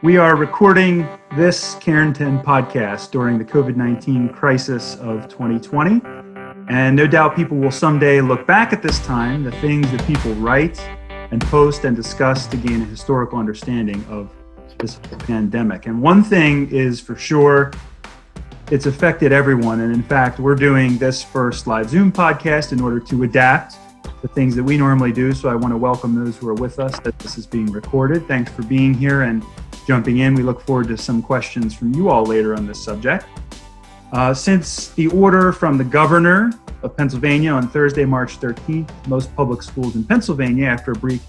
We are recording this Cairn podcast during the COVID-19 crisis of 2020. And no doubt people will someday look back at this time, the things that people write and post and discuss to gain a historical understanding of this pandemic. And one thing is for sure, it's affected everyone. And in fact, we're doing this first live Zoom podcast in order to adapt the things that we normally do. So I want to welcome those who are with us, that this is being recorded. Thanks for being here and jumping in. We look forward to some questions from you all later on this subject. Since the order from the governor of Pennsylvania on Thursday, March 13th, most public schools in Pennsylvania, after a brief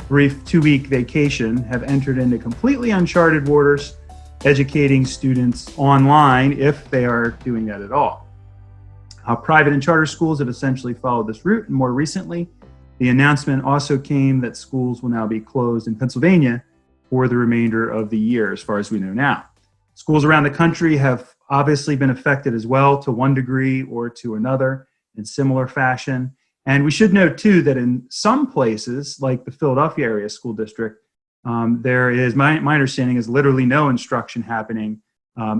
2-week vacation, have entered into completely uncharted waters, educating students online if they are doing that at all. Private and charter schools have essentially followed this route, and more recently, the announcement also came that schools will now be closed in Pennsylvania for the remainder of the year, as far as we know now. Schools around the country have obviously been affected as well, to one degree or to another, in similar fashion. And we should note too that in some places, like the Philadelphia area school district, there is, my understanding is literally no instruction happening.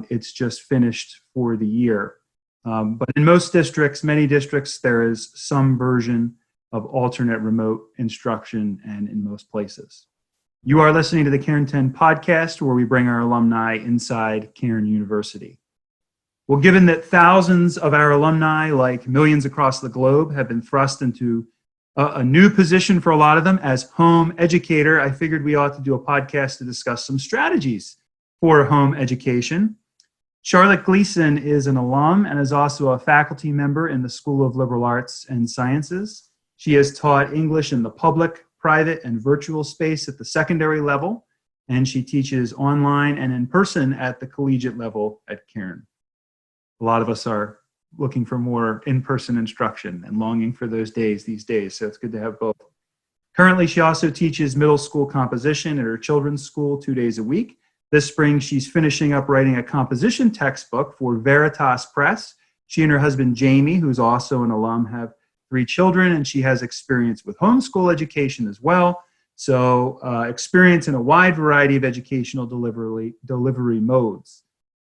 It's just finished for the year. But in most districts, many districts, there is some version of alternate remote instruction, and in most places. You are listening to the Cairn 10 podcast, where we bring our alumni inside Cairn University. Well, given that thousands of our alumni, like millions across the globe, have been thrust into a new position for a lot of them as home educator, I figured we ought to do a podcast to discuss some strategies for home education. Charlotte Gleason is an alum and is also a faculty member in the School of Liberal Arts and Sciences. She has taught English in the public, private, and virtual space at the secondary level, and she teaches online and in person at the collegiate level at Cairn. A lot of us are looking for more in-person instruction and longing for those days these days, so it's good to have both. Currently, she also teaches middle school composition at her children's school 2 days a week. This spring, she's finishing up writing a composition textbook for Veritas Press. She and her husband, Jamie, who's also an alum, have 3 children, and she has experience with homeschool education as well. So experience in a wide variety of educational delivery modes.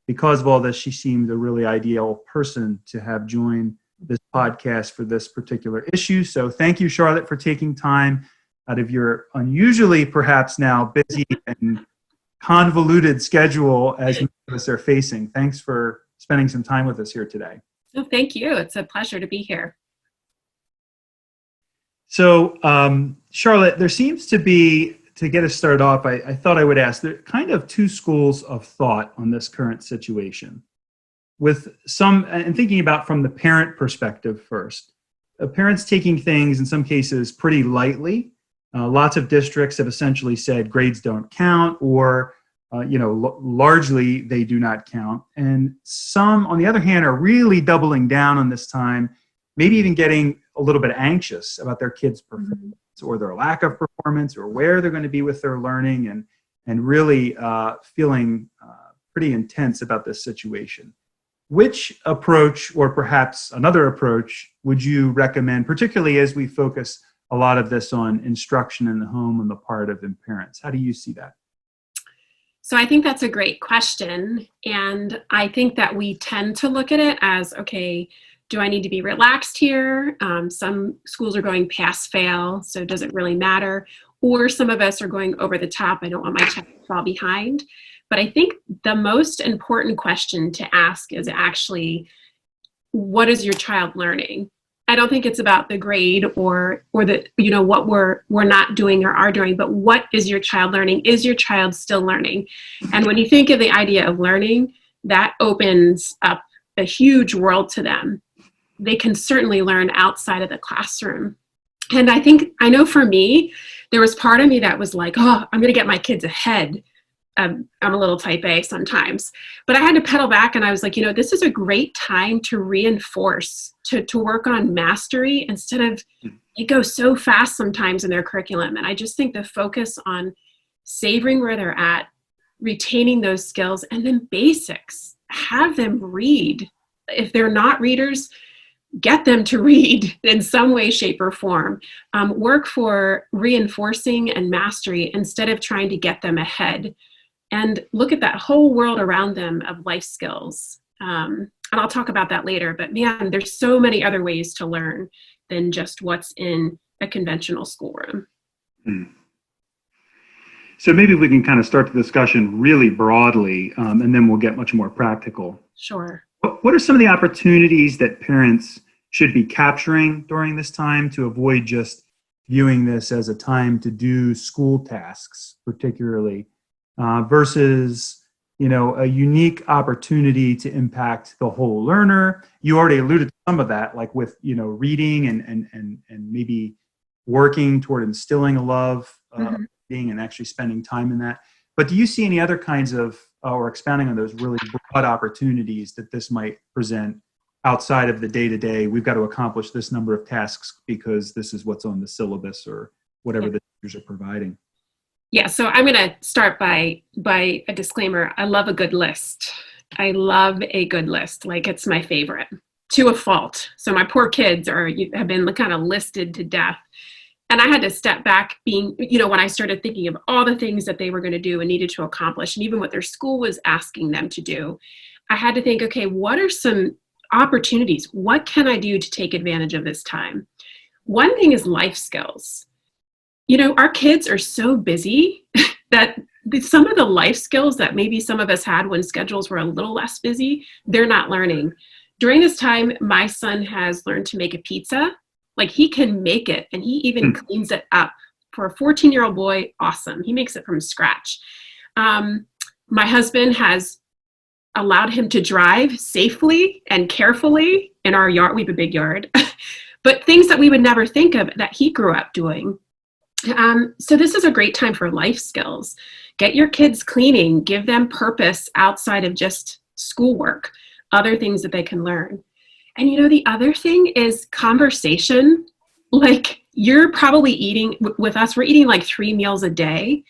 Because of all this, she seemed a really ideal person to have join this podcast for this particular issue. So thank you, Charlotte, for taking time out of your unusually, perhaps now, busy and convoluted schedule as many of us are facing. Thanks for spending some time with us here today. Oh, thank you. It's a pleasure to be here. So, Charlotte, there seems to be, to get us started off, I thought I would ask, there are kind of 2 schools of thought on this current situation. With some, and thinking about from the parent perspective first, parents taking things in some cases pretty lightly. Lots of districts have essentially said grades don't count, or largely they do not count. And some, on the other hand, are really doubling down on this time, maybe even getting a little bit anxious about their kids' performance or their lack of performance, or where they're going to be with their learning, and really feeling pretty intense about this situation. Which approach, or perhaps another approach, would you recommend, particularly as we focus a lot of this on instruction in the home on the part of parents? How do you see that? So I think that's a great question. And I think that we tend to look at it as, okay, do I need to be relaxed here? Some schools are going pass fail, so does it really matter? Or some of us are going over the top. I don't want my child to fall behind. But I think the most important question to ask is actually, what is your child learning? I don't think it's about the grade or the, what we're not doing or are doing, but what is your child learning? Is your child still learning? And when you think of the idea of learning, that opens up a huge world to them. They can certainly learn outside of the classroom. And I know for me, there was part of me that was like, oh, I'm going to get my kids ahead. I'm a little type A sometimes, but I had to pedal back, and I was like, this is a great time to reinforce, to work on mastery instead of, it goes so fast sometimes in their curriculum. And I just think the focus on savoring where they're at, retaining those skills, and then basics, have them read. If they're not readers, get them to read in some way, shape, or form. Work for reinforcing and mastery instead of trying to get them ahead. and look at that whole world around them of life skills. And I'll talk about that later, but man, there's so many other ways to learn than just what's in a conventional schoolroom. Mm. So maybe we can kind of start the discussion really broadly, and then we'll get much more practical. Sure. What are some of the opportunities that parents should be capturing during this time to avoid just viewing this as a time to do school tasks, particularly, versus a unique opportunity to impact the whole learner? You already alluded to some of that, like with reading and maybe working toward instilling a love reading and actually spending time in that. But do you see any other kinds of, or expanding on those really broad opportunities that this might present outside of the day-to-day? We've got to accomplish this number of tasks because this is what's on the syllabus or whatever the teachers are providing. Yeah, so I'm going to start by a disclaimer. I love a good list. I love a good list. Like, it's my favorite to a fault. So my poor kids have been kind of listed to death. And I had to step back when I started thinking of all the things that they were going to do and needed to accomplish, and even what their school was asking them to do, I had to think, okay, what are some opportunities? What can I do to take advantage of this time? One thing is life skills. Our kids are so busy that some of the life skills that maybe some of us had when schedules were a little less busy, they're not learning. During this time, my son has learned to make a pizza. Like, he can make it, and he even cleans it up. For a 14-year-old boy, awesome. He makes it from scratch. My husband has allowed him to drive safely and carefully in our yard. We have a big yard. But things that we would never think of that he grew up doing. So this is a great time for life skills. Get your kids cleaning, give them purpose outside of just schoolwork, other things that they can learn. And the other thing is conversation. Like, you're probably eating with us, we're eating like 3 meals a day.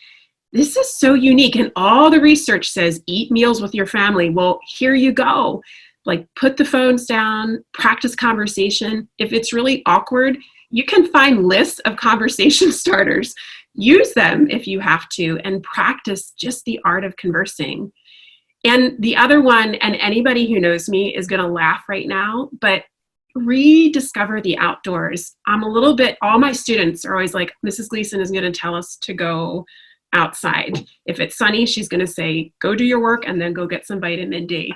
This is so unique. And all the research says eat meals with your family. Well, here you go. Like, put the phones down, practice conversation. If it's really awkward, you can find lists of conversation starters. Use them if you have to, and practice just the art of conversing. And the other one, and anybody who knows me is going to laugh right now, but rediscover the outdoors. All my students are always like, Mrs. Gleason is going to tell us to go outside. If it's sunny, she's going to say, go do your work and then go get some vitamin D.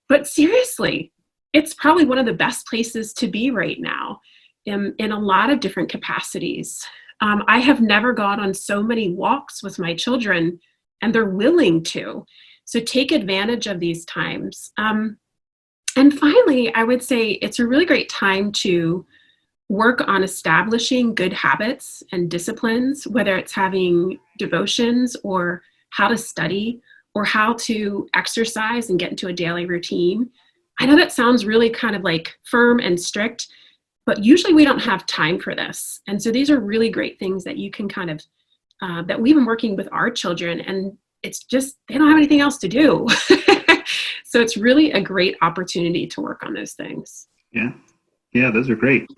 But seriously, it's probably one of the best places to be right now in a lot of different capacities. I have never gone on so many walks with my children, and they're willing to. So take advantage of these times. And finally, I would say it's a really great time to work on establishing good habits and disciplines, whether it's having devotions or how to study or how to exercise and get into a daily routine. I know that sounds really kind of like firm and strict, but usually we don't have time for this. And so these are really great things that you can kind of, that we've been working with our children, and it's just, they don't have anything else to do. So it's really a great opportunity to work on those things. Yeah. Yeah, those are great.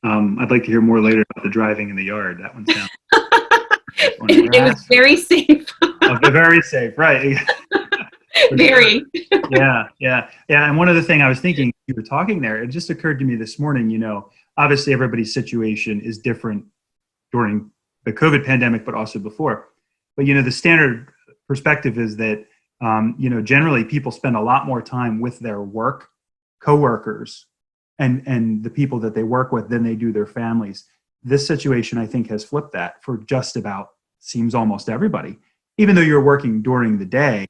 I'd like to hear more later about the driving in the yard. That one sounds. It was very safe. Very safe, right. Very. Yeah. And one other thing I was thinking, you were talking there, it just occurred to me this morning, obviously everybody's situation is different during the COVID pandemic, but also before. But, the standard perspective is that, generally people spend a lot more time with their coworkers and the people that they work with than they do their families. This situation, I think, has flipped that for just about, seems almost everybody, even though you're working during the day,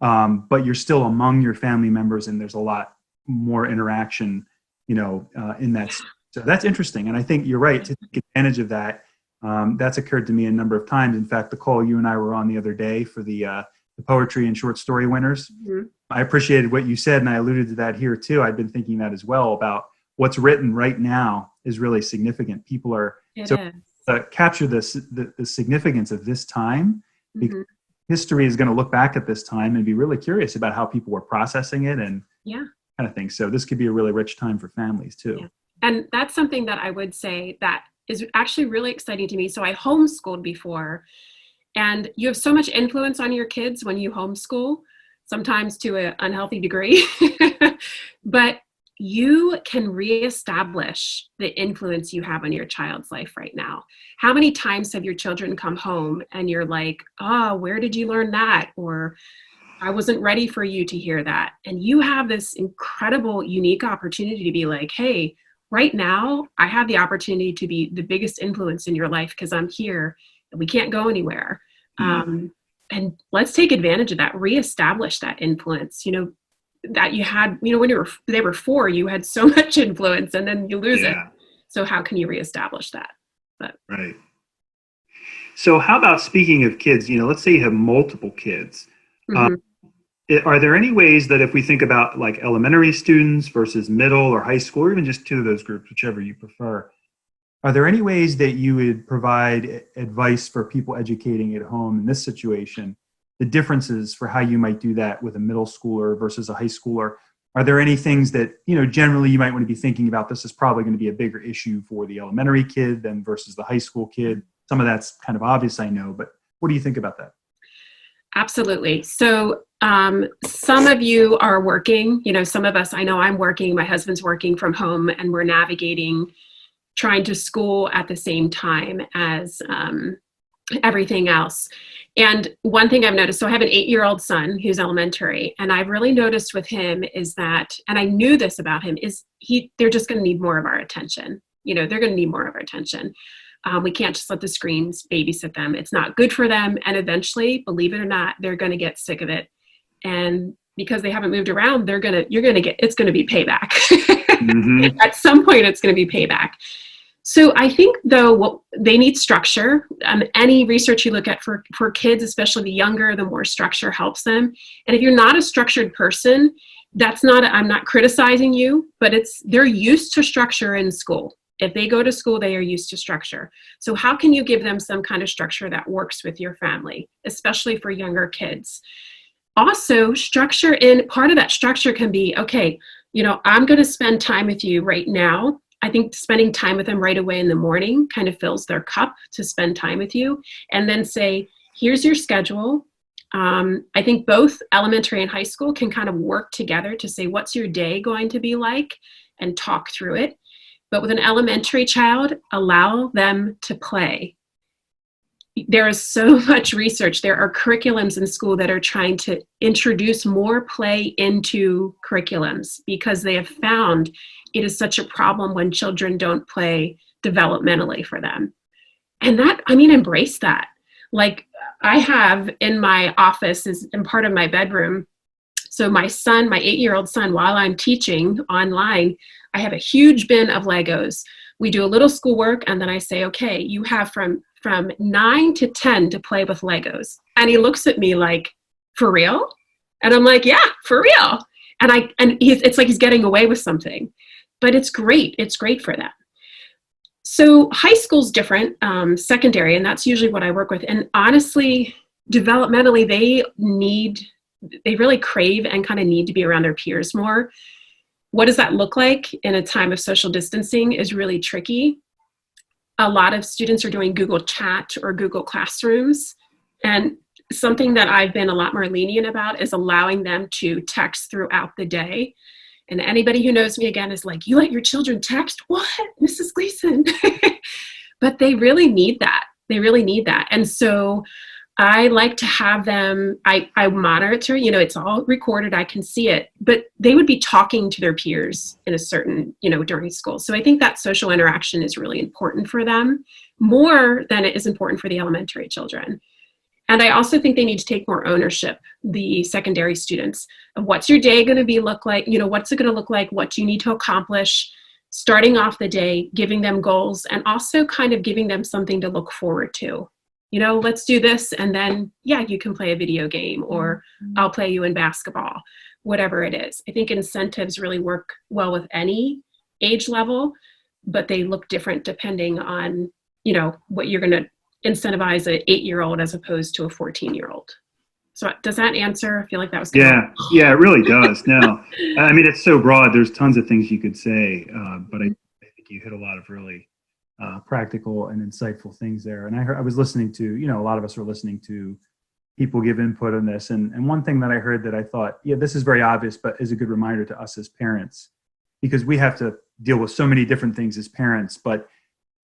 but you're still among your family members, and there's a lot more interaction, in that. So that's interesting. And I think you're right to take advantage of that. That's occurred to me a number of times. In fact, the call you and I were on the other day for the poetry and short story winners. Mm-hmm. I appreciated what you said, and I alluded to that here too. I've been thinking that as well, about what's written right now is really significant. People are capture the significance of this time, because history is going to look back at this time and be really curious about how people were processing it and kind of thing. So this could be a really rich time for families too. Yeah. And that's something that I would say that is actually really exciting to me. So I homeschooled before, And you have so much influence on your kids when you homeschool, sometimes to an unhealthy degree. But you can reestablish the influence you have on your child's life right now. How many times have your children come home and you're like, oh, where did you learn that? Or I wasn't ready for you to hear that. And you have this incredible, unique opportunity to be like, hey, right now, I have the opportunity to be the biggest influence in your life because I'm here and we can't go anywhere. And let's take advantage of that, reestablish that influence, that you had, when they were 4, you had so much influence and then you lose it. So how can you reestablish that? Right. So how about, speaking of kids, let's say you have multiple kids. Are there any ways that, if we think about like elementary students versus middle or high school, or even just 2 of those groups, whichever you prefer, are there any ways that you would provide advice for people educating at home in this situation, the differences for how you might do that with a middle schooler versus a high schooler? Are there any things that, generally you might want to be thinking about? This is probably going to be a bigger issue for the elementary kid than versus the high school kid. Some of that's kind of obvious, I know, but what do you think about that? Absolutely. So some of you are working, some of us, I know I'm working, my husband's working from home, and we're navigating trying to school at the same time as everything else. And one thing I've noticed, so I have an 8-year-old son who's elementary, and I've really noticed with him is that, and I knew this about him, is they're just going to need more of our attention. They're going to need more of our attention. We can't just let the screens babysit them. It's not good for them. And eventually, believe it or not, they're going to get sick of it. And because they haven't moved around, it's going to be payback. Mm-hmm. At some point, it's going to be payback. So I think, though, they need structure. Any research you look at for kids, especially the younger, the more structure helps them. And if you're not a structured person, I'm not criticizing you, but they're used to structure in school. If they go to school, they are used to structure. So how can you give them some kind of structure that works with your family, especially for younger kids? Also, part of that structure can be, okay, I'm going to spend time with you right now. I think spending time with them right away in the morning kind of fills their cup to spend time with you. And then say, here's your schedule. I think both elementary and high school can kind of work together to say, what's your day going to be like, and talk through it. But with an elementary child, allow them to play. There is so much research. There are curriculums in school that are trying to introduce more play into curriculums because they have found it is such a problem when children don't play developmentally for them. And embrace that. Like I have in my office in part of my bedroom. So my 8-year-old son, while I'm teaching online, I have a huge bin of Legos. We do a little schoolwork, and then I say, okay, you have from 9 to 10 to play with Legos. And he looks at me like, for real? And I'm like, yeah, for real. And it's like he's getting away with something, but it's great. It's great for them. So high school's different, secondary, and that's usually what I work with. And honestly, developmentally, they really crave and kind of need to be around their peers more. What does that look like in a time of social distancing is really tricky. A lot of students are doing Google Chat or Google Classrooms. And something that I've been a lot more lenient about is allowing them to text throughout the day. And anybody who knows me again is like, you let your children text? What, Mrs. Gleason? But they really need that. They really need that. And so I like to have them, I monitor, it's all recorded, I can see it, but they would be talking to their peers in a certain, during school. So I think that social interaction is really important for them, more than it is important for the elementary children. And I also think they need to take more ownership, the secondary students, of what's your day going to look like, what's it going to look like, what do you need to accomplish, starting off the day, giving them goals, and also kind of giving them something to look forward to. Let's do this, and then, you can play a video game, or I'll play you in basketball, whatever it is. I think incentives really work well with any age level, but they look different depending on, what you're going to incentivize an 8-year-old as opposed to a 14-year-old. So does that answer? I feel like that was yeah, it really does. No, it's so broad. There's tons of things you could say, but I think you hit a lot of really practical and insightful things there. And I was listening to, a lot of us are listening to people give input on this. And one thing that I heard that I thought, yeah, this is very obvious, but is a good reminder to us as parents, because we have to deal with so many different things as parents, but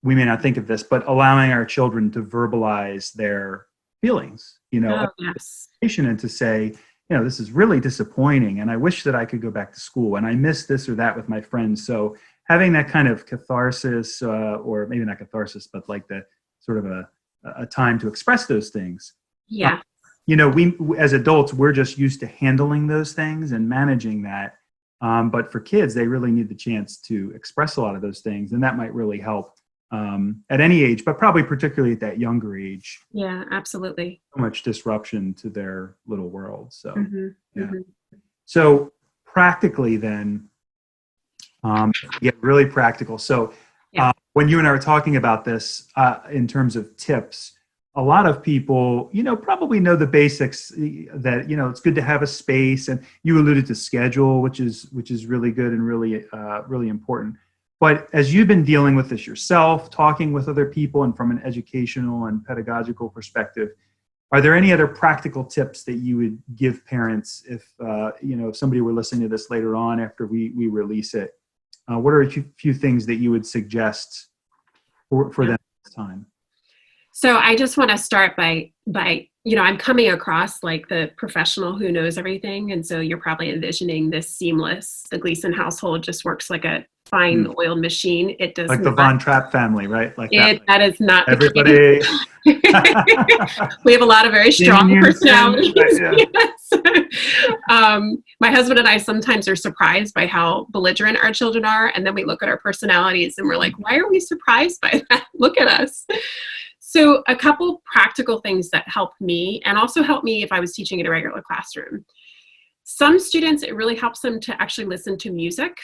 we may not think of this, but allowing our children to verbalize their feelings, Yes. and to say, this is really disappointing, and I wish that I could go back to school, and I miss this or that with my friends. So having that kind of catharsis, or maybe not catharsis, but like the sort of a time to express those things. Yeah. We as adults, we're just used to handling those things and managing that. But for kids, they really need the chance to express a lot of those things, and that might really help at any age, but probably particularly at that younger age. Yeah, absolutely. So much disruption to their little world. So, yeah. Mm-hmm. So practically then, get really practical. So when you and I were talking about this in terms of tips, a lot of people, probably know the basics that, it's good to have a space, and you alluded to schedule, which is really good and really, really important. But as you've been dealing with this yourself, talking with other people, and from an educational and pedagogical perspective, are there any other practical tips that you would give parents if somebody were listening to this later on after we release it? What are a few things that you would suggest for them this time? So I just want to start by I'm coming across like the professional who knows everything. And so you're probably envisioning this seamless, the Gleason household just works like a fine oiled machine. It does like the Von Trapp family, right? Like that is not everybody. We have a lot of very strong personalities. Right, yeah. Yes. My husband and I sometimes are surprised by how belligerent our children are. And then we look at our personalities and we're like, why are we surprised by that? Look at us. So a couple practical things that help me, and also help me if I was teaching in a regular classroom. Some students, it really helps them to actually listen to music.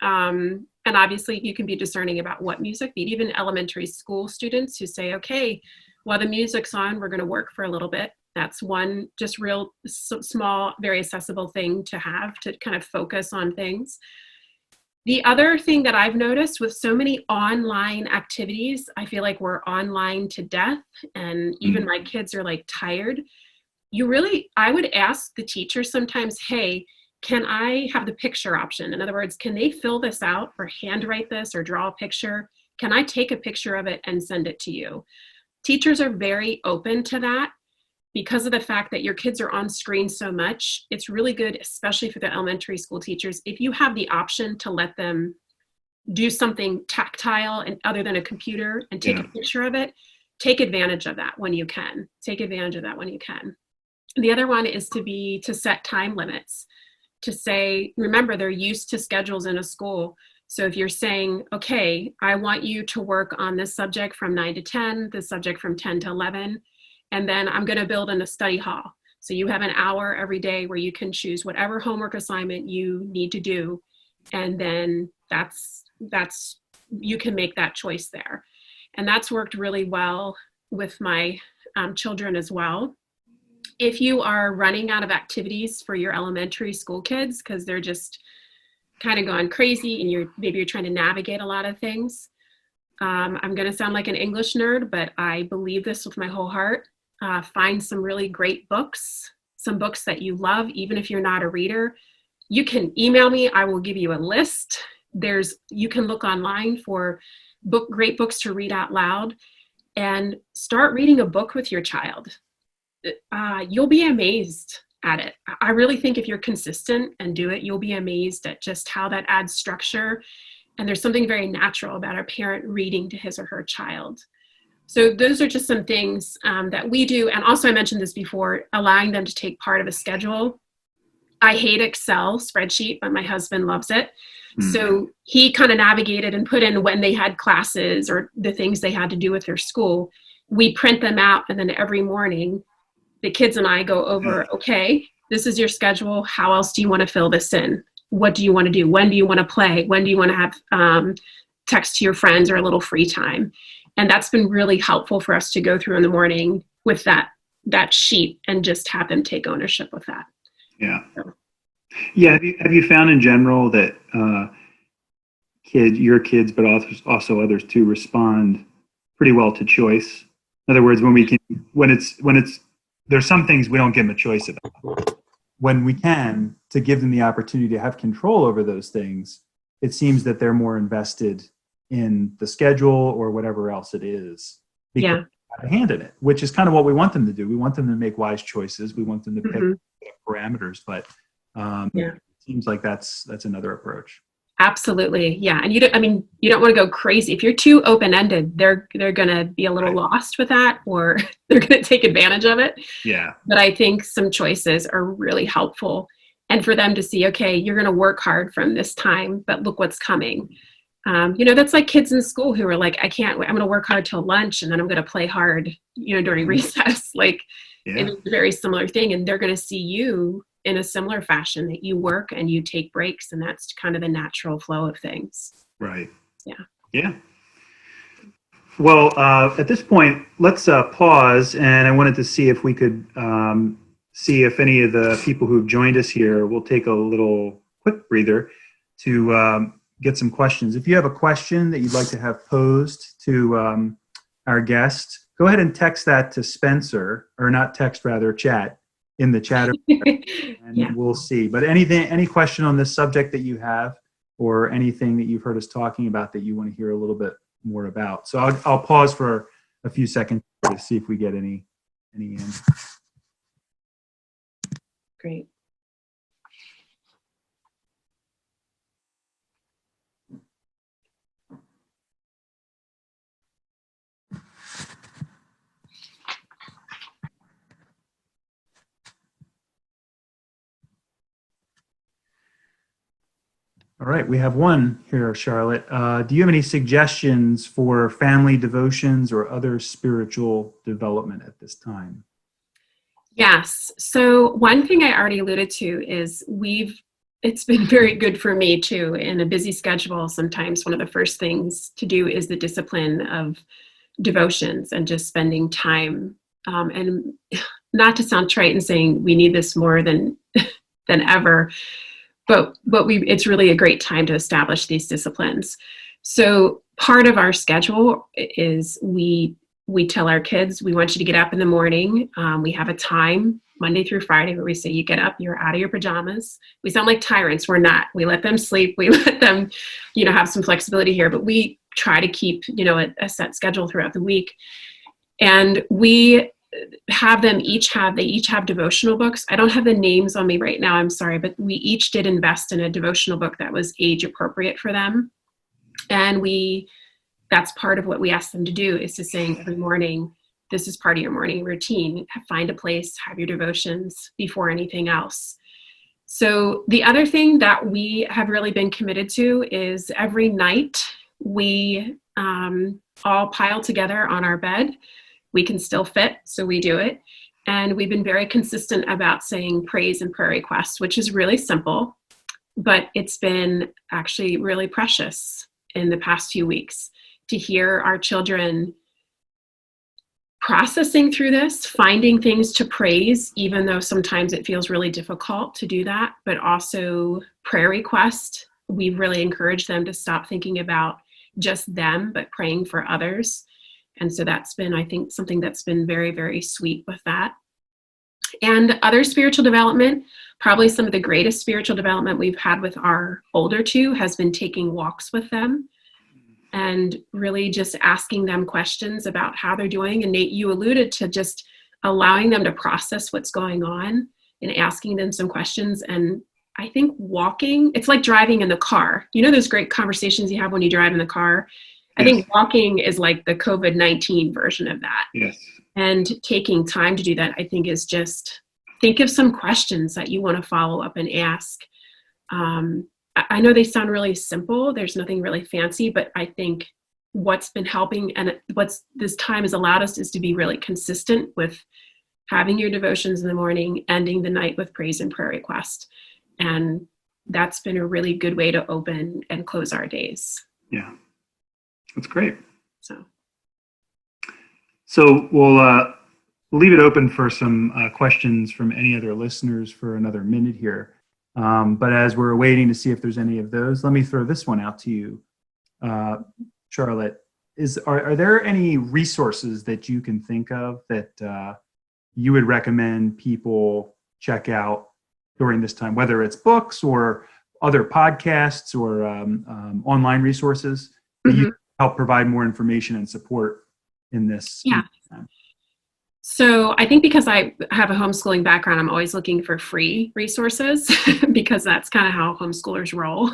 And obviously you can be discerning about what music, but even elementary school students who say, okay, while the music's on, we're going to work for a little bit. That's one just real small, very accessible thing to have to kind of focus on things. The other thing that I've noticed with so many online activities, I feel like we're online to death, and even my kids are like tired. I would ask the teacher sometimes, hey, can I have the picture option? In other words, can they fill this out or handwrite this or draw a picture? Can I take a picture of it and send it to you? Teachers are very open to that. Because of the fact that your kids are on screen so much, it's really good, especially for the elementary school teachers, if you have the option to let them do something tactile and other than a computer and take a picture of it, take advantage of that when you can. Take advantage of that when you can. The other one is to set time limits, to say, remember, they're used to schedules in a school. So if you're saying, okay, I want you to work on this subject from 9 to 10, this subject from 10 to 11, and then I'm going to build in a study hall. So you have an hour every day where you can choose whatever homework assignment you need to do. And then you can make that choice there. And that's worked really well with my children as well. If you are running out of activities for your elementary school kids, because they're just kind of gone crazy and maybe you're trying to navigate a lot of things. I'm going to sound like an English nerd, but I believe this with my whole heart. Find some really great books, some books that you love, even if you're not a reader. You can email me. I will give you a list. You can look online for great books to read out loud, and start reading a book with your child. You'll be amazed at it. I really think if you're consistent and do it, you'll be amazed at just how that adds structure. And there's something very natural about a parent reading to his or her child. So those are just some things that we do. And also, I mentioned this before, allowing them to take part of a schedule. I hate Excel spreadsheet, but my husband loves it. So he kind of navigated and put in when they had classes or the things they had to do with their school. We print them out, and then every morning, the kids and I go over, okay, this is your schedule. How else do you want to fill this in? What do you want to do? When do you want to play? When do you want to have text to your friends or a little free time? And that's been really helpful for us to go through in the morning with that sheet and just have them take ownership of that. Yeah. Yeah. Have you found in general that your kids, but also others to respond pretty well to choice. In other words, there's some things we don't give them a choice about. When we can, to give them the opportunity to have control over those things, it seems that they're more invested in the schedule or whatever else it is. Because they have a hand in it, which is kind of what we want them to do. We want them to make wise choices. We want them to pick parameters, but it seems like that's another approach. Absolutely. Yeah. And you don't want to go crazy. If you're too open-ended, they're going to be a little lost with that, or they're going to take advantage of it. Yeah. But I think some choices are really helpful, and for them to see, okay, you're going to work hard from this time, but look what's coming. That's like kids in school who are like, I'm going to work hard till lunch and then I'm going to play hard, during recess. It's a very similar thing. And they're going to see you in a similar fashion, that you work and you take breaks, and that's kind of the natural flow of things. Right. Yeah. Yeah. Well, at this point, let's pause, and I wanted to see if we could see if any of the people who've joined us here will take a little quick breather to get some questions. If you have a question that you'd like to have posed to our guest, go ahead and text that to Spencer, or not text, rather chat in the chat, and we'll see. But any question on this subject that you have, or anything that you've heard us talking about that you want to hear a little bit more about. So I'll pause for a few seconds to see if we get any in. Great. All right, we have one here, Charlotte. Do you have any suggestions for family devotions or other spiritual development at this time? Yes. So one thing I already alluded to is it's been very good for me too. In a busy schedule, sometimes one of the first things to do is the discipline of devotions and just spending time. And not to sound trite and saying we need this more than ever, but it's really a great time to establish these disciplines. So part of our schedule is we tell our kids, we want you to get up in the morning. We have a time Monday through Friday where we say, you get up, you're out of your pajamas. We sound like tyrants. We're not. We let them sleep. We let them, have some flexibility here, but we try to keep, a set schedule throughout the week. And we have them each have devotional books. I don't have the names on me right now, I'm sorry, but we each did invest in a devotional book that was age appropriate for them. And that's part of what we ask them to do, is to say every morning, this is part of your morning routine. Find a place, have your devotions before anything else. So the other thing that we have really been committed to is every night we all pile together on our bed. We can still fit, so we do it. And we've been very consistent about saying praise and prayer requests, which is really simple, but it's been actually really precious in the past few weeks to hear our children processing through this, finding things to praise, even though sometimes it feels really difficult to do that, but also prayer requests. We've really encouraged them to stop thinking about just them, but praying for others. And so that's been, I think, something that's been very, very sweet with that. And other spiritual development, probably some of the greatest spiritual development we've had with our older two has been taking walks with them and really just asking them questions about how they're doing. And Nate, you alluded to just allowing them to process what's going on and asking them some questions. And I think walking, it's like driving in the car. Those great conversations you have when you drive in the car? I think walking is like the COVID-19 version of that. Yes. And taking time to do that, I think, is just think of some questions that you want to follow up and ask. I know they sound really simple. There's nothing really fancy, but I think what's been helping and what's this time has allowed us is to be really consistent with having your devotions in the morning, ending the night with praise and prayer request. And that's been a really good way to open and close our days. Yeah. That's great. So we'll leave it open for some questions from any other listeners for another minute here. But as we're waiting to see if there's any of those, let me throw this one out to you. Charlotte, are there any resources that you can think of that you would recommend people check out during this time, whether it's books or other podcasts or online resources that you help provide more information and support in this time? So I think because I have a homeschooling background, I'm always looking for free resources because that's kind of how homeschoolers roll.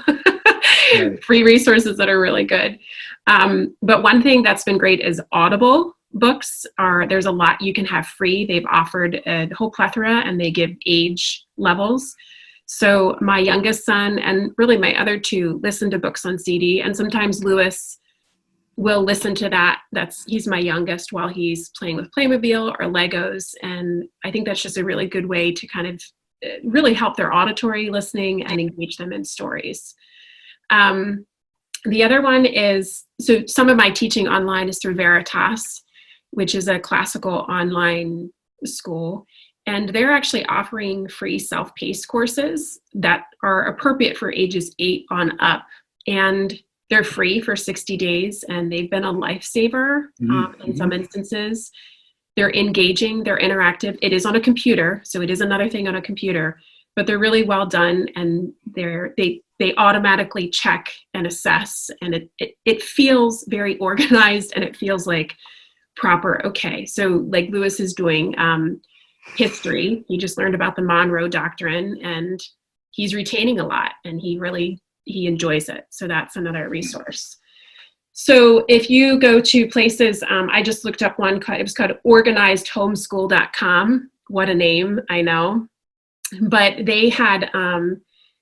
Right. Free resources that are really good. But one thing that's been great is Audible books. There's a lot you can have free. They've offered a whole plethora and they give age levels. So my youngest son and really my other two listen to books on CD, and sometimes Lewis will listen to that. He's my youngest while he's playing with Playmobil or Legos. And I think that's just a really good way to kind of really help their auditory listening and engage them in stories. The other one is, so some of my teaching online is through Veritas, which is a classical online school. And they're actually offering free self-paced courses that are appropriate for ages 8 on up. And they're free for 60 days, and they've been a lifesaver in some instances. They're engaging, they're interactive. It is on a computer, so it is another thing on a computer, but they're really well done, and they automatically check and assess, and it feels very organized, and it feels like proper. Okay, so like Lewis is doing history. He just learned about the Monroe Doctrine, and he's retaining a lot, and he enjoys it. So that's another resource. So if you go to places, I just looked up one, it was called organizedhomeschool.com. What a name, I know. But they had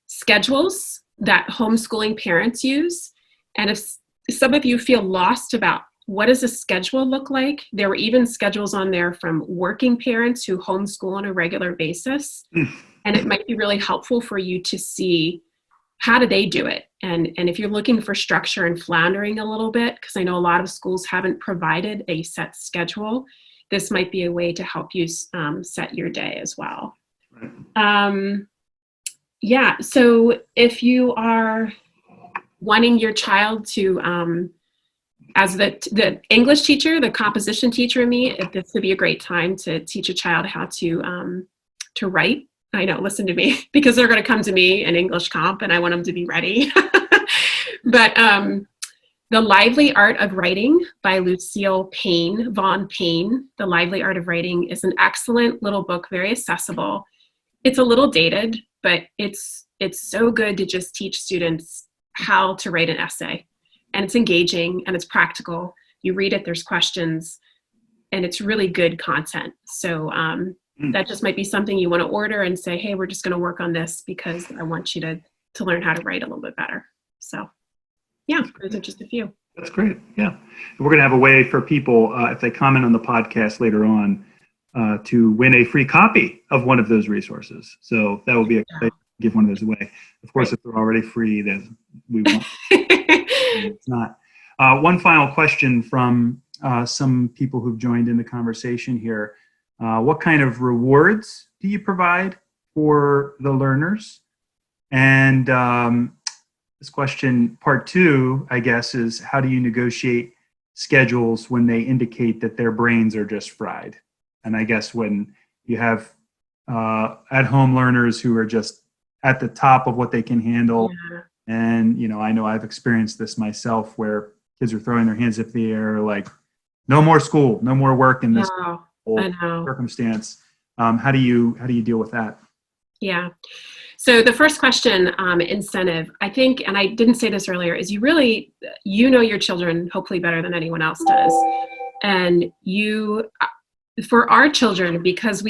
schedules that homeschooling parents use. And if some of you feel lost about what does a schedule look like, there were even schedules on there from working parents who homeschool on a regular basis. And it might be really helpful for you to see how do they do it? And if you're looking for structure and floundering a little bit, because I know a lot of schools haven't provided a set schedule, this might be a way to help you set your day as well. Right. So if you are wanting your child to, as the English teacher, the composition teacher in me, this would be a great time to teach a child how to write. I know, listen to me, because they're going to come to me in English comp and I want them to be ready. But The Lively Art of Writing by Lucille Von Payne. The Lively Art of Writing is an excellent little book, very accessible. It's a little dated, but it's so good to just teach students how to write an essay. And it's engaging and it's practical. You read it, there's questions, and it's really good content. So that just might be something you want to order and say, hey, we're just going to work on this because I want you to learn how to write a little bit better. So yeah, those are just a few. That's great. Yeah. We're going to have a way for people, if they comment on the podcast later on, to win a free copy of one of those resources. So that will be exciting to give one of those away. Of course, if they're already free, then we won't. It's not. One final question from some people who've joined in the conversation here. What kind of rewards do you provide for the learners? And this question, part 2, I guess, is how do you negotiate schedules when they indicate that their brains are just fried? And I guess when you have at-home learners who are just at the top of what they can handle, and I know I've experienced this myself where kids are throwing their hands up in the air like, no more school, no more work in this circumstance. How do you deal with that? Yeah. So the first question, incentive, I think, and I didn't say this earlier, is you know your children hopefully better than anyone else does. And for our children, because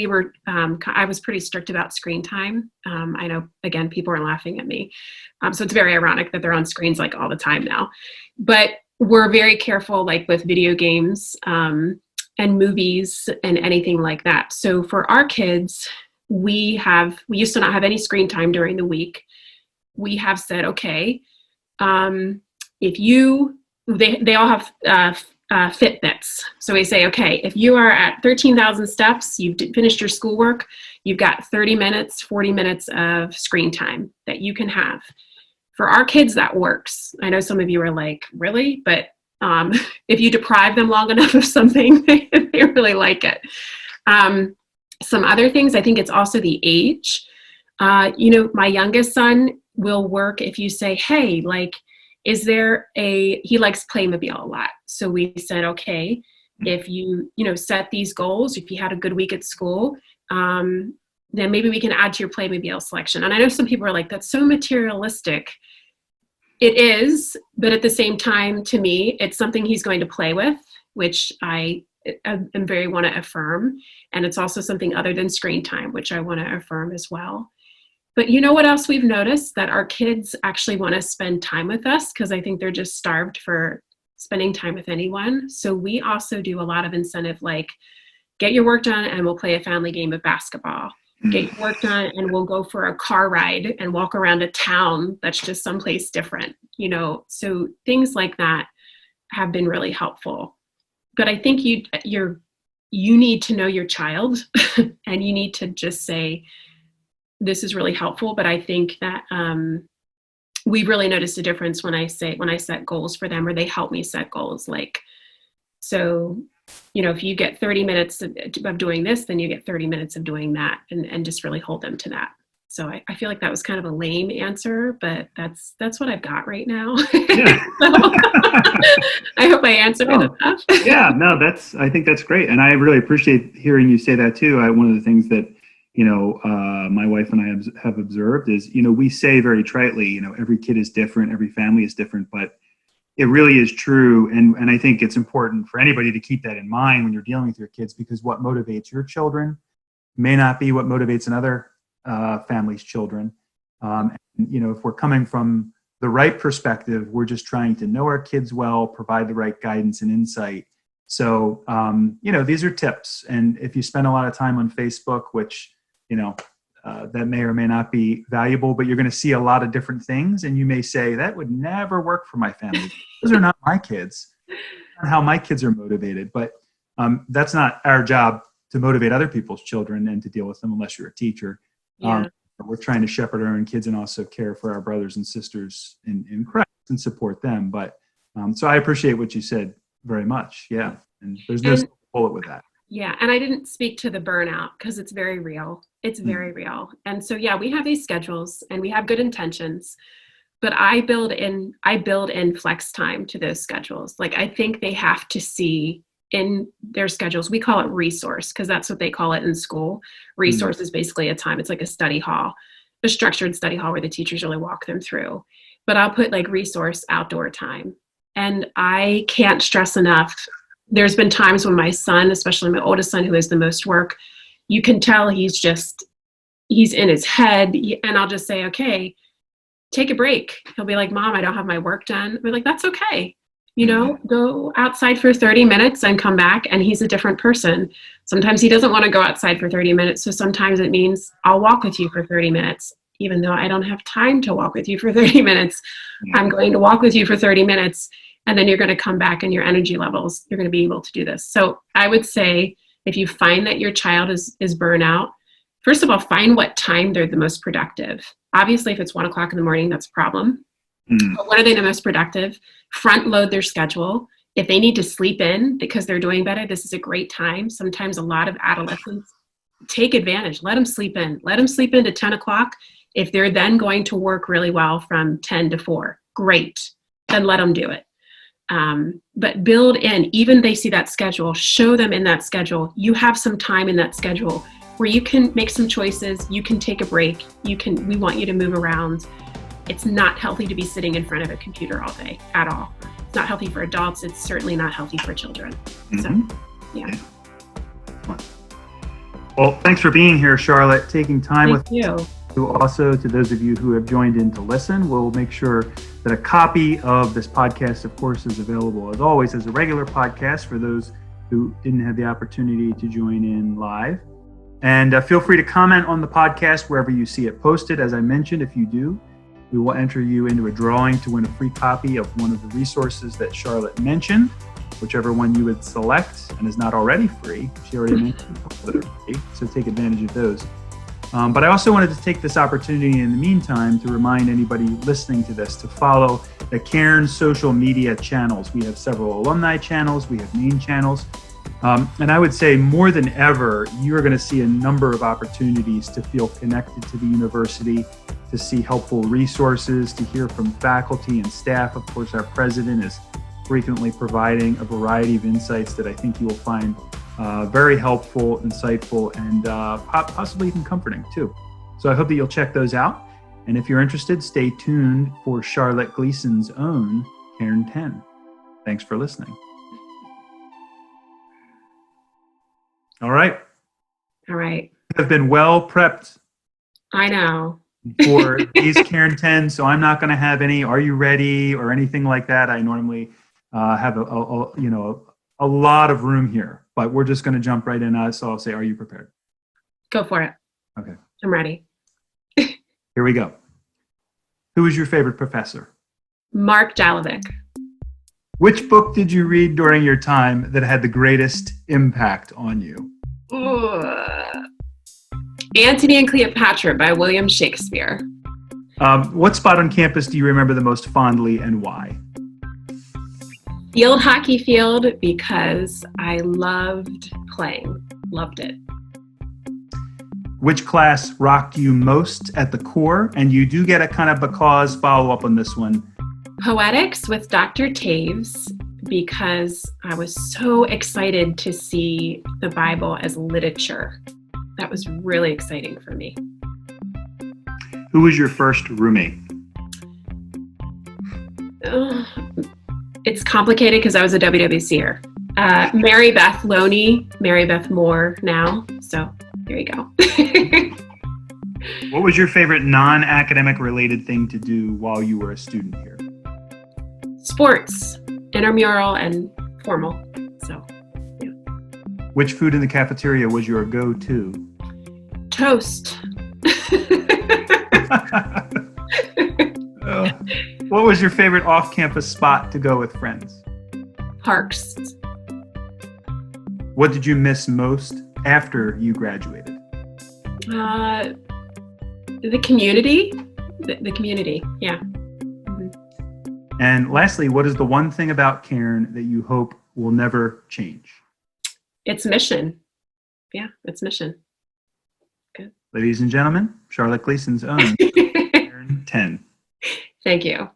I was pretty strict about screen time. I know, again, people are laughing at me. So it's very ironic that they're on screens like all the time now. But we're very careful, like with video games and movies and anything like that. So for our kids, we used to not have any screen time during the week. We have said, okay, they all have Fitbits. So we say, okay, if you are at 13,000 steps, you've finished your schoolwork, you've got 30 minutes, 40 minutes of screen time that you can have. For our kids, that works. I know some of you are like, really? But if you deprive them long enough of something, they really like it. Some other things, I think it's also the age. My youngest son will work if you say, hey, like, he likes Playmobil a lot. So we said, okay, if you set these goals, if you had a good week at school, then maybe we can add to your Playmobil selection. And I know some people are like, that's so materialistic. It is, but at the same time, to me, it's something he's going to play with, which I am very want to affirm. And it's also something other than screen time, which I want to affirm as well. But you know what else we've noticed? That our kids actually want to spend time with us because I think they're just starved for spending time with anyone. So we also do a lot of incentive, like get your work done and we'll play a family game of basketball. Get your work done and we'll go for a car ride and walk around a town that's just someplace different, So things like that have been really helpful. But I think you need to know your child and you need to just say, this is really helpful. But I think that we've really noticed a difference when I set goals for them, or they help me set goals. Like, so, if you get 30 minutes of doing this, then you get 30 minutes of doing that, and just really hold them to that. So I feel like that was kind of a lame answer, but that's what I've got right now. Yeah. So, I hope I answered it enough. Yeah, no, I think that's great. And I really appreciate hearing you say that too. One of the things that, my wife and I have observed is, we say very tritely, every kid is different, every family is different, but it really is true. And I think it's important for anybody to keep that in mind when you're dealing with your kids, because what motivates your children may not be what motivates another family's children. If we're coming from the right perspective, we're just trying to know our kids well, provide the right guidance and insight. So, these are tips. And if you spend a lot of time on Facebook, which, that may or may not be valuable, but you're going to see a lot of different things. And you may say, that would never work for my family. Those are not my kids, not how my kids are motivated. But that's not our job to motivate other people's children and to deal with them unless you're a teacher. Yeah. We're trying to shepherd our own kids and also care for our brothers and sisters in Christ and support them. But so I appreciate what you said very much. Yeah. And there's no silver bullet with that. Yeah. And I didn't speak to the burnout because it's very real. It's very real. And so, yeah, we have these schedules and we have good intentions, but I build in flex time to those schedules. Like, I think they have to see in their schedules, we call it resource because that's what they call it in school. Resource is basically a time. It's like a study hall, a structured study hall where the teachers really walk them through. But I'll put like resource outdoor time. And I can't stress enough. There's been times when my son, especially my oldest son who has the most work, you can tell he's in his head, and I'll just say, okay, take a break. He'll be like, Mom, I don't have my work done. We're like, that's okay. Go outside for 30 minutes and come back, and he's a different person. Sometimes he doesn't want to go outside for 30 minutes. So sometimes it means I'll walk with you for 30 minutes, even though I don't have time to walk with you for 30 minutes. I'm going to walk with you for 30 minutes, and then you're going to come back and your energy levels, you're going to be able to do this. So I would say if you find that your child is burnout, first of all, find what time they're the most productive. Obviously, if it's 1 o'clock in the morning, that's a problem. But when are they the most productive? Front load their schedule. If they need to sleep in because they're doing better, this is a great time. Sometimes a lot of adolescents take advantage. Let them sleep in. Let them sleep in to 10 o'clock. If they're then going to work really well from 10 to 4, great. Then let them do it. But build in, even they see that schedule, show them in that schedule, you have some time in that schedule where you can make some choices. You can take a break. We want you to move around. It's not healthy to be sitting in front of a computer all day at all. It's not healthy for adults. It's certainly not healthy for children. So, yeah. Well, thanks for being here, Charlotte, taking time with you. Also, to those of you who have joined in to listen, we'll make sure that a copy of this podcast, of course, is available as always as a regular podcast for those who didn't have the opportunity to join in live. And feel free to comment on the podcast wherever you see it posted. As I mentioned, if you do, we will enter you into a drawing to win a free copy of one of the resources that Charlotte mentioned, whichever one you would select and is not already free. She already mentioned a couple that are free, so take advantage of those. But I also wanted to take this opportunity in the meantime to remind anybody listening to this to follow the Cairn social media channels. We have several alumni channels, we have main channels. And I would say more than ever, you're going to see a number of opportunities to feel connected to the university, to see helpful resources, to hear from faculty and staff. Of course, our president is frequently providing a variety of insights that I think you will find very helpful, insightful, and possibly even comforting too. So I hope that you'll check those out. And if you're interested, stay tuned for Charlotte Gleason's own Cairn 10. Thanks for listening. All right. I've been well prepped. I know. For these Cairn 10, so I'm not going to have any "Are you ready?" or anything like that. I normally have a lot of room here, but we're just going to jump right in. So I'll say, "Are you prepared?" Go for it. Okay. I'm ready. Here we go. Who was your favorite professor? Mark Jalovic. Which book did you read during your time that had the greatest impact on you? Ooh. Antony and Cleopatra by William Shakespeare. What spot on campus do you remember the most fondly and why? Field hockey field, because I loved playing. Loved it. Which class rocked you most at the core? And you do get a kind of because follow-up on this one. Poetics with Dr. Taves, because I was so excited to see the Bible as literature. That was really exciting for me. Who was your first roommate? It's complicated because I was a WWCer. Mary Beth Loney, Mary Beth Moore now. So there you go. What was your favorite non-academic related thing to do while you were a student here? Sports, intramural and formal. So, yeah. Which food in the cafeteria was your go-to? Toast. What was your favorite off-campus spot to go with friends? Parks. What did you miss most after you graduated? The community. The community, yeah. And lastly, what is the one thing about Cairn that you hope will never change? Its mission. Yeah, its mission. Good. Ladies and gentlemen, Charlotte Gleason's own Cairn 10. Thank you.